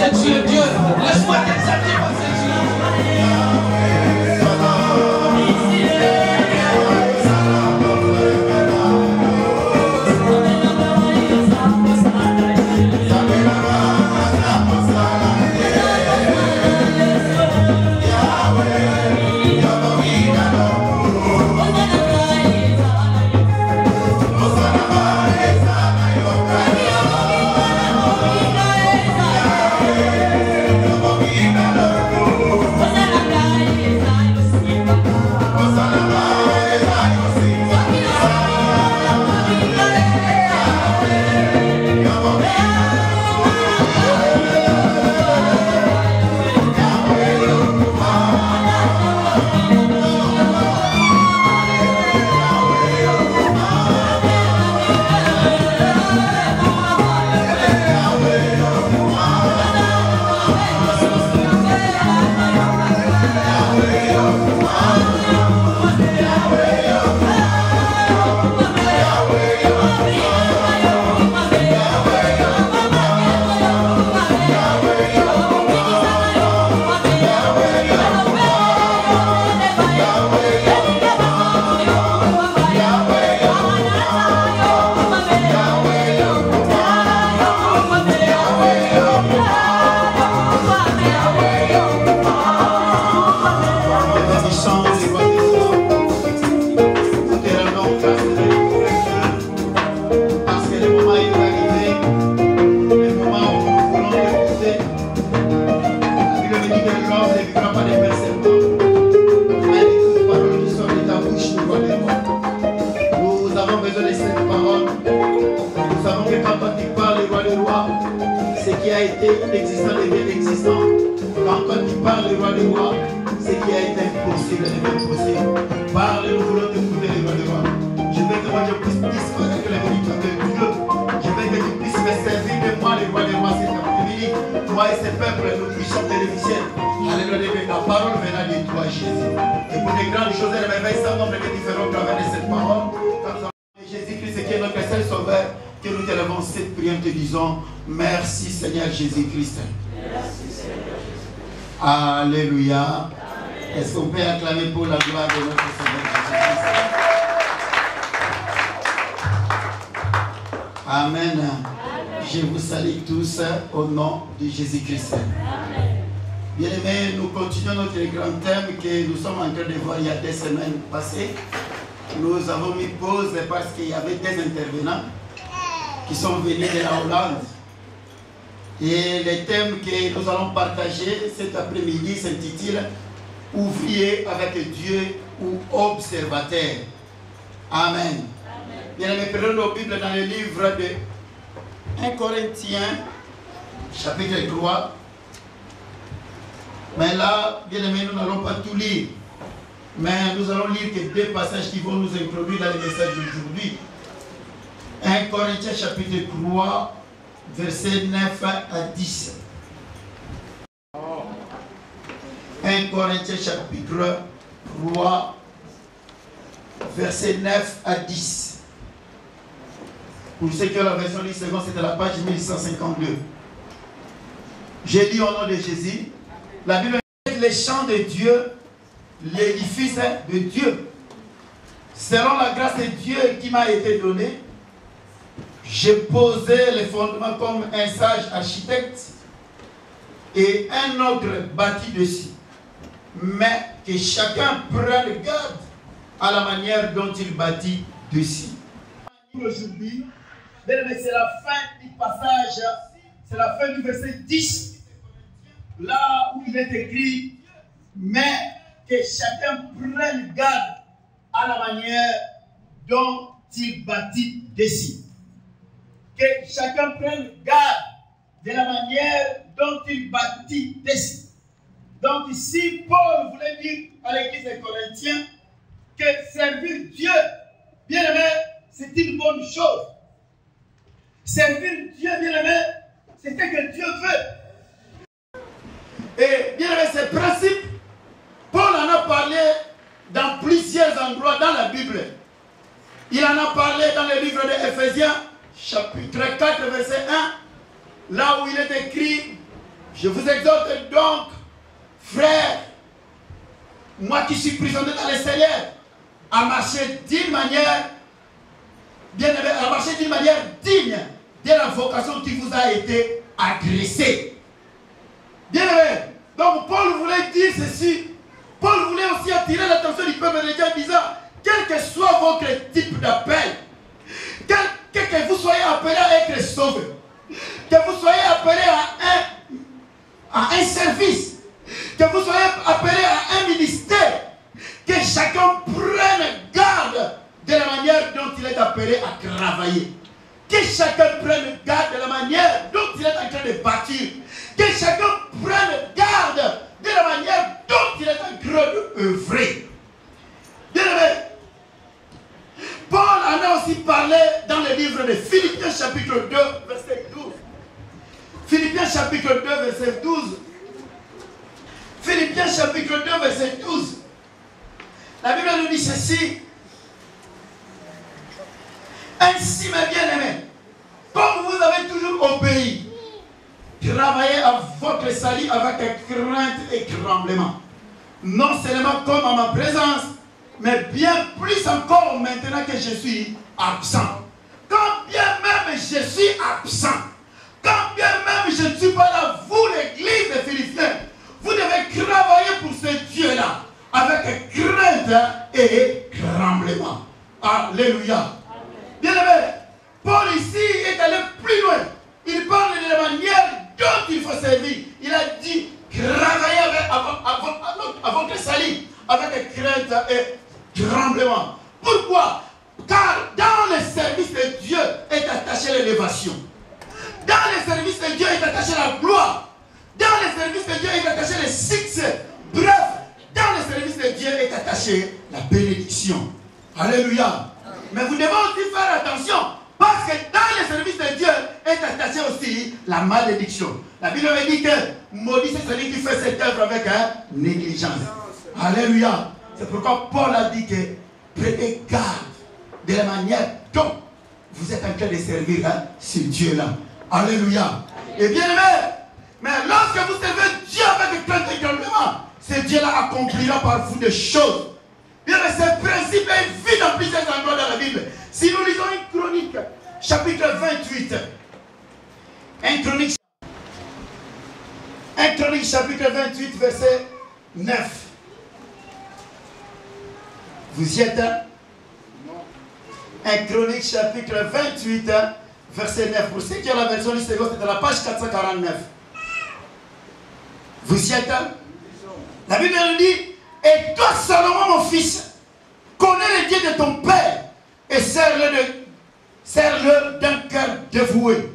C'est tu es Dieu. Laisse-moi t'exalter parce que tu es Jésus-Christ. Alléluia. Est-ce qu'on peut acclamer pour la gloire de notre Seigneur Jésus-Christ? Amen. Je vous salue tous au nom de Jésus-Christ. Bien-aimés, nous continuons notre grand thème que nous sommes en train de voir il y a des semaines passées. Nous avons mis pause parce qu'il y avait des intervenants qui sont venus de la Hollande. Et le thème que nous allons partager cet après-midi s'intitule « Ouvrier avec Dieu ou observateur ». Amen. Bien aimés, prenons nos Bibles dans le livre de 1 Corinthiens, chapitre 3. Mais là, bien aimés, nous n'allons pas tout lire. Mais nous allons lire que deux passages qui vont nous introduire dans le message d'aujourd'hui. 1 Corinthiens, chapitre 3. Versets 9 à 10. 1 Corinthiens chapitre 3, versets 9 à 10. Pour ceux qui ont la version du second, c'est à la page 1152. J'ai dit au nom de Jésus, la Bible dit les chants de Dieu, l'édifice de Dieu. Selon la grâce de Dieu qui m'a été donnée, j'ai posé les fondements comme un sage architecte et un autre bâti dessus. Mais que chacun prenne garde à la manière dont il bâtit dessus. Aujourd'hui, c'est la fin du passage, c'est la fin du verset 10, là où il est écrit, mais que chacun prenne garde à la manière dont il bâtit dessus. Que chacun prenne garde de la manière dont il bâtit dessus. Donc ici, Paul voulait dire à l'église des Corinthiens que servir Dieu, bien aimé, c'est une bonne chose. Servir Dieu, bien aimé, c'est ce que Dieu veut. Et bien aimé, ce principe, Paul en a parlé dans plusieurs endroits dans la Bible. Il en a parlé dans le livre d'Éphésiens, chapitre 4, verset 1, là où il est écrit Je vous exhorte donc, frères, moi qui suis prisonnier dans le Seigneur, à marcher d'une manière, bien aimé, à marcher d'une manière digne de la vocation qui vous a été adressée. Bien aimé, donc Paul voulait dire ceci. Paul voulait aussi attirer l'attention du peuple de Dieu en disant, quel que soit votre type d'appel, que vous soyez appelé à être sauvé, que vous soyez appelé à un service, que vous soyez appelé à un ministère, que chacun prenne garde de la manière dont il est appelé à travailler. Que chacun prenne garde de la manière dont il est en train de bâtir. Que chacun prenne garde de la manière dont il est en train d'œuvrer. Bien aimé, Paul en a aussi parlé dans le livre de Philippiens chapitre 2, verset 12. Philippiens chapitre 2, verset 12. Philippiens chapitre 2, verset 12. La Bible nous dit ceci. Ainsi, mes bien-aimés, comme vous avez toujours obéi, travaillez à votre salut avec crainte et tremblement. Non seulement comme à ma présence, mais bien plus encore maintenant que je suis absent. Quand bien même je suis absent, quand bien même je ne suis pas là, vous, l'église de Philippiens, vous devez travailler pour ce Dieu-là avec crainte et tremblement. Alléluia. Bien aimé, Paul ici est allé plus loin. Il parle de la manière dont il faut servir. Il a dit, travaillez à votre salut avec crainte et tremblement. Pourquoi? Car dans le service de Dieu est attachée l'élévation. Dans le service de Dieu est attachée la gloire. Dans le service de Dieu est attaché le succès. Bref, dans le service de Dieu est attachée la bénédiction. Alléluia. Mais vous devez aussi faire attention, parce que dans le service de Dieu est attachée aussi la malédiction. La Bible me dit que maudit c'est celui qui fait cette œuvre avec négligence. Alléluia. C'est pourquoi Paul a dit que prenez garde de la manière dont vous êtes en train de servir ce Dieu-là. Alléluia. Et bien aimé, mais lorsque vous servez Dieu avec crainte et tremblement, ce Dieu-là accomplira par vous des choses. Bien, mais ce principe est vu dans plusieurs endroits dans la Bible. Si nous lisons une chronique, chapitre 28, un chronique chapitre 28, verset 9. Vous y êtes? Un chronique chapitre 28, verset 9. Pour ceux qui ont la version du second, c'est dans la page 449. Vous y êtes? La Bible nous dit, et toi Salomon mon fils, connais le Dieu de ton père et sers-le d'un cœur dévoué.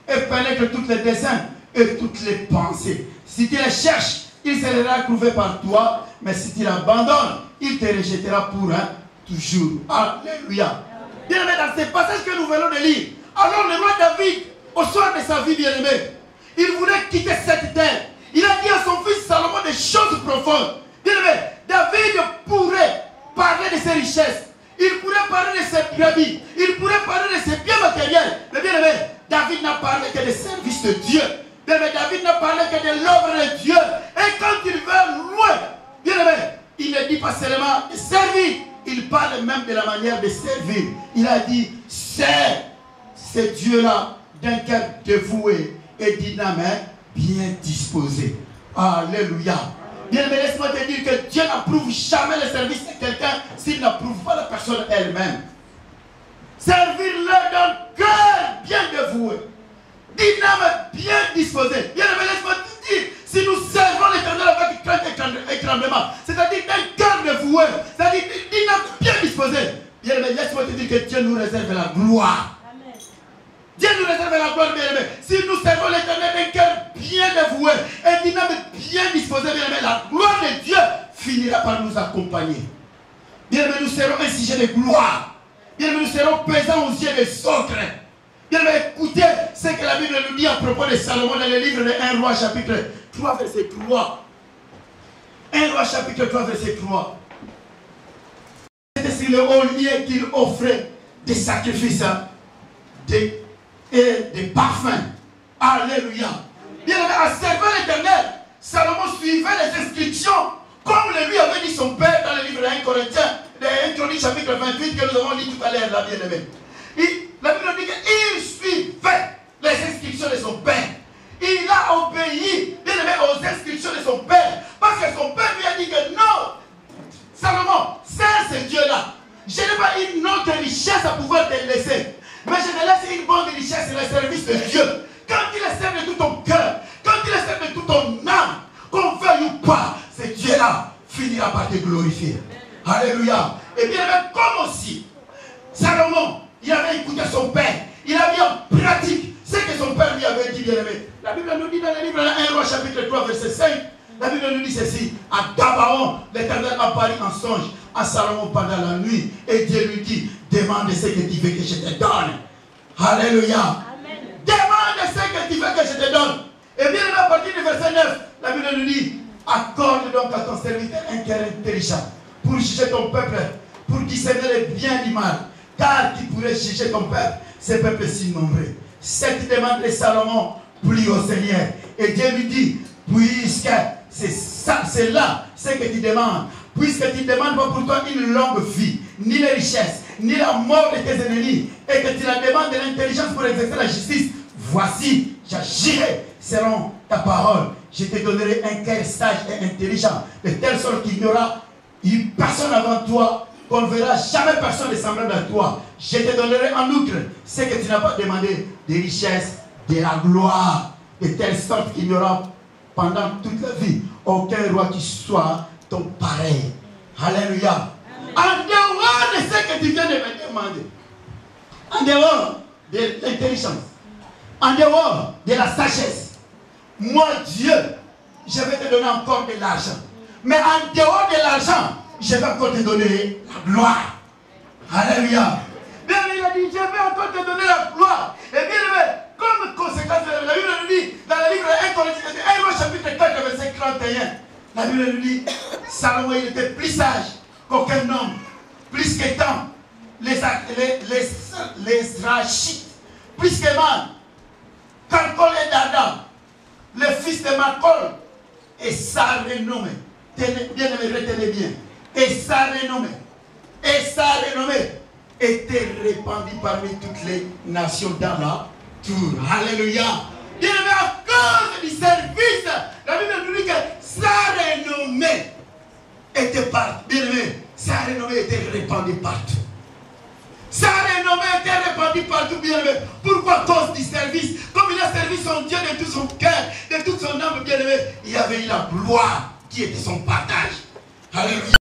Et pénètre tous les desseins et toutes les pensées. Si tu les cherches, il sera trouvé par toi, mais si tu l'abandonnes, il te rejettera pour toujours. Alléluia. Bien aimé, dans ces passages que nous venons de lire, alors le roi David, au soir de sa vie, bien aimé, il voulait quitter cette terre. Il a dit à son fils Salomon des choses profondes. Bien aimé, David pourrait parler de ses richesses. Il pourrait parler de ses brebis. Il pourrait parler de ses biens matériels. Mais bien aimé, David n'a parlé que des services de Dieu. Bien aimé, David n'a parlé que de l'œuvre de Dieu. Et quand il va loin, bien aimé, il ne dit pas seulement de servir. Il parle même de la manière de servir. Il a dit, sers ce Dieu-là d'un cœur dévoué et dynamique, bien disposé. Alléluia. Bien, mais laisse-moi te dire que Dieu n'approuve jamais le service de quelqu'un s'il n'approuve pas la personne elle-même. Servir-le d'un cœur bien dévoué, dynamique, bien disposé. Bien, mais laisse-moi te dire, si nous servons l'Éternel avec crainte et tremblement, c'est-à-dire d'un cœur dévoué, c'est-à-dire dynamique, bien disposé, bien, mais laisse-moi te dire que Dieu nous réserve la gloire. Dieu nous réserve la gloire, bien aimé. Si nous servons l'Éternel d'un cœur bien dévoué et dynamique, bien disposé, bien aimé, la gloire de Dieu finira par nous accompagner. Bien aimé, nous serons un sujet de gloire. Bien aimé, nous serons pesants aux yeux des autres. Bien aimé, écoutez ce que la Bible nous dit à propos de Salomon dans le livre de 1 Roi chapitre 3, verset 3. 1 Roi chapitre 3, verset 3. C'était sur le haut lieu qu'il offrait des sacrifices et des parfums. Alléluia. Bien aimé, à servir l'Éternel, Salomon suivait les instructions, comme le lui avait dit son père dans le livre de 1 Corinthiens, de 1 Chroniques chapitre 28, que nous avons lu tout à l'heure, là, bien aimé. La Bible dit qu'il suivait les instructions de son père. Il a obéi, bien aimé, aux instructions de son père. Parce que son père lui a dit que non, Salomon, c'est ce Dieu-là. Je n'ai pas une autre richesse à pouvoir te laisser. Mais je te laisse une bonne richesse et le service de Dieu. Quand tu le sers de tout ton cœur, quand tu le sers de toute ton âme, qu'on veuille ou pas, ce Dieu-là finira par te glorifier. Alléluia. Et bien aimé, comme aussi, Salomon, il avait écouté son père. Il a mis en pratique ce que son père lui avait dit, bien aimé. La Bible nous dit dans le livre de 1 Roi chapitre 3 verset 5, la Bible nous dit ceci: à Gabaon, l'Éternel apparut en songe à Salomon pendant la nuit, et Dieu lui dit: demande ce que tu veux que je te donne. Alléluia. Amen. Demande ce que tu veux que je te donne. Et bien à partir du verset 9, la Bible nous dit: accorde donc à ton serviteur un cœur intelligent pour juger ton peuple, pour discerner le bien du mal, car qui pourrait juger ton peuple, ce peuple si nombreux. Cette demande de Salomon plut au Seigneur, et Dieu lui dit: puisque c'est là ce que tu demandes, puisque tu ne demandes pas pour toi une longue vie, ni les richesses, ni la mort de tes ennemis, et que tu la demandes de l'intelligence pour exercer la justice, voici, j'agirai selon ta parole. Je te donnerai un cœur sage et intelligent, de telle sorte qu'il n'y aura eu personne avant toi, qu'on ne verra jamais personne de semblable à toi. Je te donnerai en outre ce que tu n'as pas demandé, des richesses, de la gloire, de telle sorte qu'il n'y aura pendant toute la vie aucun roi qui soit ton pareil. Alléluia. En dehors de ce que tu viens de me demander, en dehors de l'intelligence, en dehors de la sagesse, moi Dieu, je vais te donner encore de l'argent. Mais en dehors de l'argent, je vais encore te donner la gloire. Alléluia. Bien, il a dit: je vais encore te donner la gloire. Et bien, comme conséquence, la Bible nous dit, dans le livre de 1 Corinthiens, 1 Roi chapitre 4, verset 31, la Bible nous dit: Salomon, il était plus sage qu'aucun homme, plus qu'étant les Rachites, plus que man, Calcol et Dada, le fils de Macol, et sa renommée, bien aimé, retenez bien, et sa renommée était répandue parmi toutes les nations dans la tour. Alléluia. Bien aimé, à cause du service, la Bible nous dit que sa renommée était partout. Bien aimé, sa renommée était répandue partout. Sa renommée était répandue partout, bien aimé. Pourquoi? À cause du service. Comme il a servi son Dieu de tout son cœur, de toute son âme, bien aimé, il y avait eu la gloire qui était son partage. Alléluia.